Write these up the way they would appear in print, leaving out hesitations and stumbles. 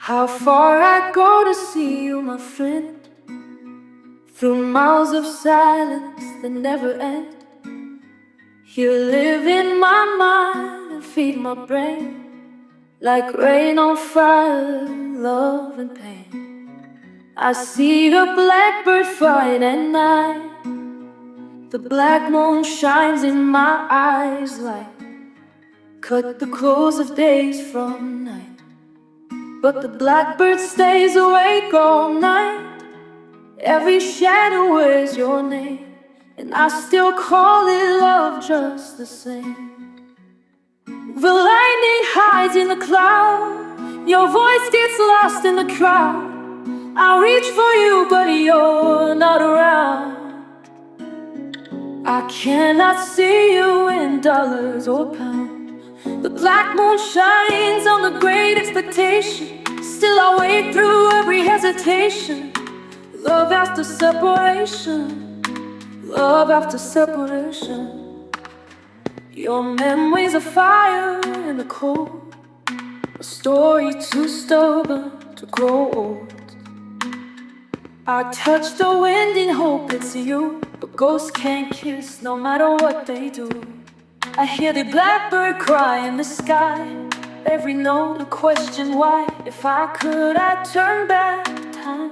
How far I go to see you, my friend, through miles of silence that never end. You live in my mind and feed my brain, like rain on fire, love and pain. I see the blackbird flying at night. The black moon shines in my eyes like cut the close of days from night. But the blackbird stays awake all night. Every shadow wears your name, and I still call it love just the same. The lightning hides in the cloud, your voice gets lost in the crowd. I reach for you, but you're not around. I cannot see you in dollars or pounds. The black moon shines on the great expectation. Still I wait through every hesitation. Love after separation, love after separation. Your memories are fire in the cold, a story too stubborn to grow old. I touch the wind in hope it's you, but ghosts can't kiss no matter what they do. I hear the blackbird cry in the sky, every note a question why. If I could, I'd turn back time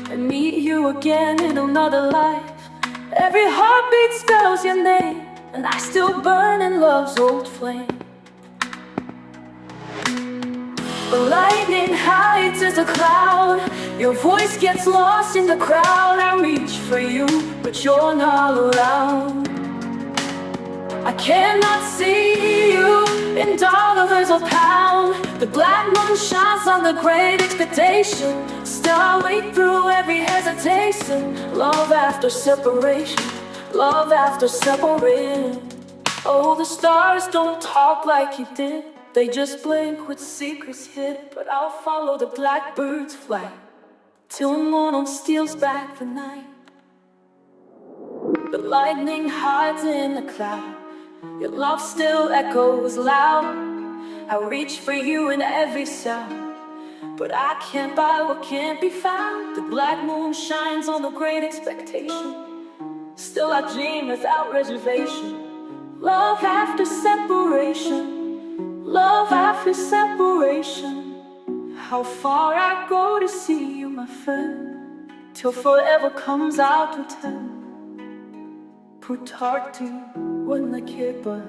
and meet you again in another life. Every heartbeat spells your name, and I still burn in love's old flame. The lightning hides as a cloud, your voice gets lost in the crowd. I reach for you, but you're not around. I cannot see you in dollars or pounds. The black moon shines on the great expectation. Still I wait through every hesitation. Love after separation, love after separation. Oh, the stars don't talk like you did, they just blink with secrets hid. But I'll follow the blackbird's flight till the moon steals back the night. The lightning hides in the cloud, your love still echoes loud. I reach for you in every sound, but I can't buy what can't be found. The black moon shines on the great expectation. Still I dream without reservation. Love after separation, love after separation. How far I go to see you, my friend, till forever comes out to tell. Put heart to one like it, but